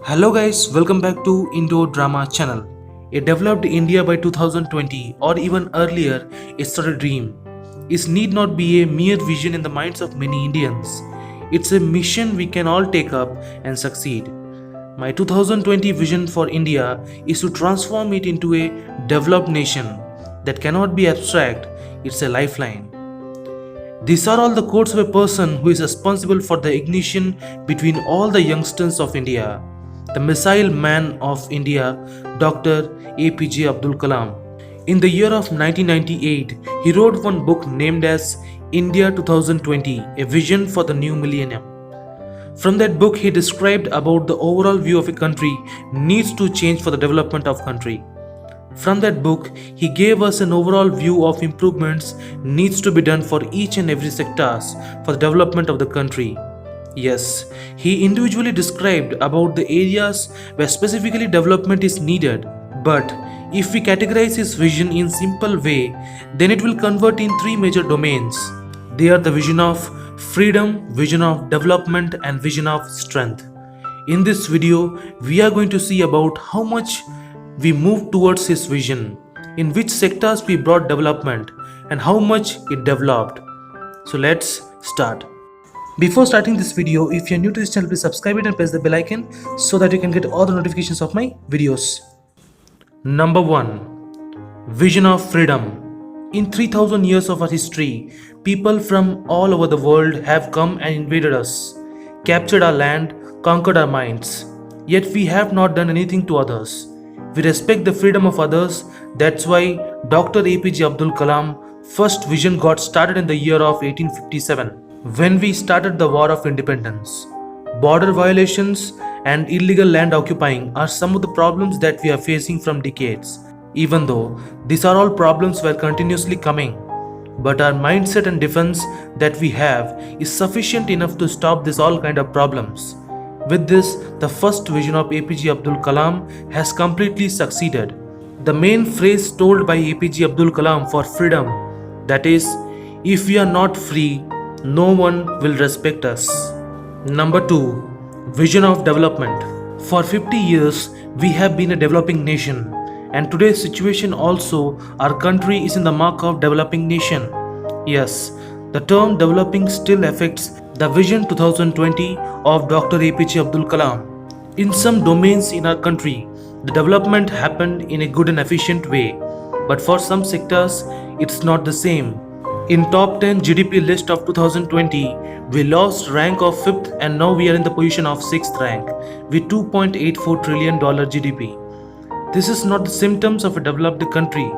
Hello guys, welcome back to Indo Drama channel. A developed India by 2020 or even earlier is not a dream. It need not be a mere vision in the minds of many Indians. It's a mission we can all take up and succeed. My 2020 vision for India is to transform it into a developed nation that cannot be abstract, it's a lifeline. These are all the quotes of a person who is responsible for the ignition between all the youngsters of India, the missile man of India, Dr. APJ Abdul Kalam. In the year of 1998, he wrote one book named as India 2020, a vision for the new millennium. From that book, he described about the overall view of a country needs to change for the development of country. From that book, he gave us an overall view of improvements needs to be done for each and every sectors for the development of the country. Yes, he individually described about the areas where specifically development is needed. But if we categorize his vision in simple way, then it will convert in three major domains. They are the vision of freedom, vision of development, and vision of strength. In this video, we are going to see about how much we moved towards his vision, in which sectors we brought development, and how much it developed. So let's start. Before starting this video, if you are new to this channel, please subscribe it and press the bell icon so that you can get all the notifications of my videos. Number 1. Vision of freedom. In 3000 years of our history, people from all over the world have come and invaded us, captured our land, conquered our minds. Yet we have not done anything to others. We respect the freedom of others. That's why Dr. APJ Abdul Kalam first vision got started in the year of 1857 when we started the War of Independence. Border violations and illegal land occupying are some of the problems that we are facing from decades. Even though these are all problems were continuously coming, but our mindset and defense that we have is sufficient enough to stop this all kind of problems. With this, the first vision of APJ Abdul Kalam has completely succeeded. The main phrase told by APJ Abdul Kalam for freedom, that is, if we are not free, no one will respect us. Number 2. Vision of development. For 50 years, we have been a developing nation, and today's situation also, our country is in the mark of developing nation. Yes, the term developing still affects the Vision 2020 of Dr. APJ Abdul Kalam. In some domains in our country, the development happened in a good and efficient way, but for some sectors, it's not the same. In top 10 GDP list of 2020, we lost rank of 5th and now we are in the position of 6th rank with $2.84 trillion GDP. This is not the symptoms of a developed country,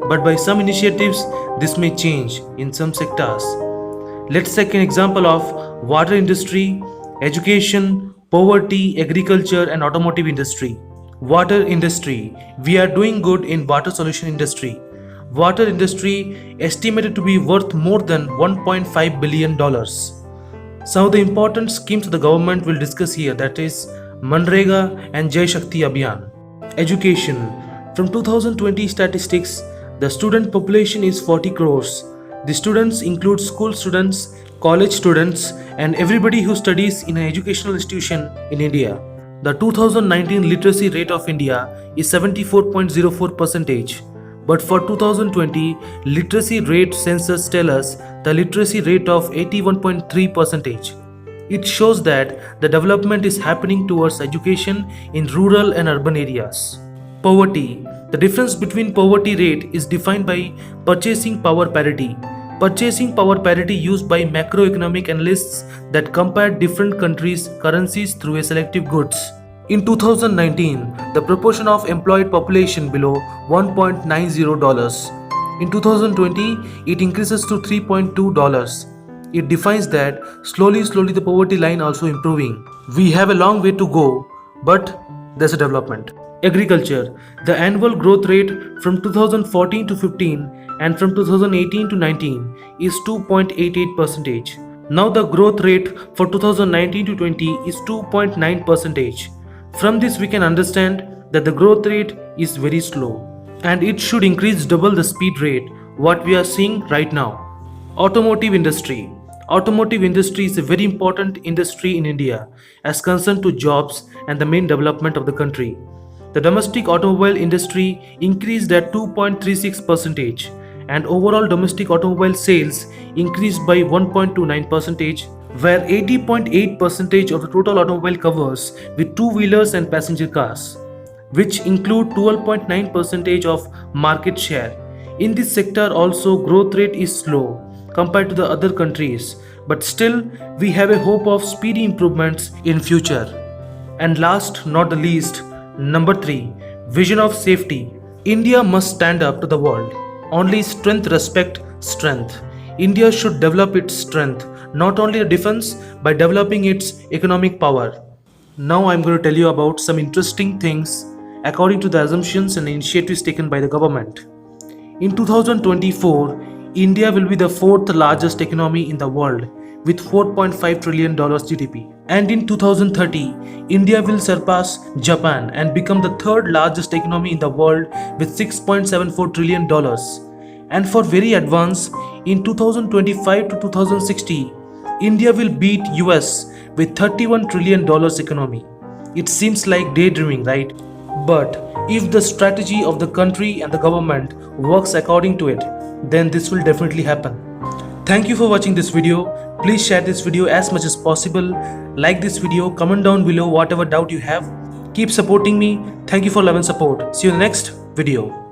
but by some initiatives, this may change in some sectors. Let's take an example of water industry, education, poverty, agriculture and automotive industry. Water industry. We are doing good in water solution industry. Water industry estimated to be worth more than $1.5 billion. Some of the important schemes of the government will discuss here, that is Manrega and Jai Shakti Abhiyan. Education. From 2020 statistics, the student population is 40 crores. The students include school students, college students, and everybody who studies in an educational institution in India. The 2019 literacy rate of India is 74.04%, but for 2020, literacy rate census tell us the literacy rate of 81.3%. It shows that the development is happening towards education in rural and urban areas. Poverty. The difference between poverty rate is defined by purchasing power parity. Purchasing power parity used by macroeconomic analysts that compare different countries' currencies through a selective goods. In 2019, the proportion of employed population below $1.90. In 2020, it increases to $3.2. It defines that slowly the poverty line also improving. We have a long way to go, but there's a development. Agriculture. The annual growth rate from 2014 to 15 and from 2018 to 19 is 2.88%. Now the growth rate for 2019 to 20 is 2.9%. From this we can understand that the growth rate is very slow and it should increase double the speed rate what we are seeing right now. Automotive industry. Automotive industry is a very important industry in India as concerned to jobs and the main development of the country. The domestic automobile industry increased at 2.36% and overall domestic automobile sales increased by 1.29%, where 80.8% of the total automobile covers with two-wheelers and passenger cars, which include 12.9% of market share. In this sector also growth rate is slow compared to the other countries, but still we have a hope of speedy improvements in future. And last not the least, number 3, vision of safety. India must stand up to the world. Only strength respect strength. India should develop its strength, not only the defense, by developing its economic power. Now I am going to tell you about some interesting things according to the assumptions and initiatives taken by the government. In 2024, India will be the fourth largest economy in the world with $4.5 trillion GDP. And in 2030, India will surpass Japan and become the third largest economy in the world with $6.74 trillion. And for very advanced, in 2025 to 2060, India will beat US with $31 trillion economy. It seems like daydreaming, right? But if the strategy of the country and the government works according to it, then this will definitely happen. Thank you for watching this video. Please share this video as much as possible. Like this video, comment down below whatever doubt you have. Keep supporting me. Thank you for love and support. See you in the next video.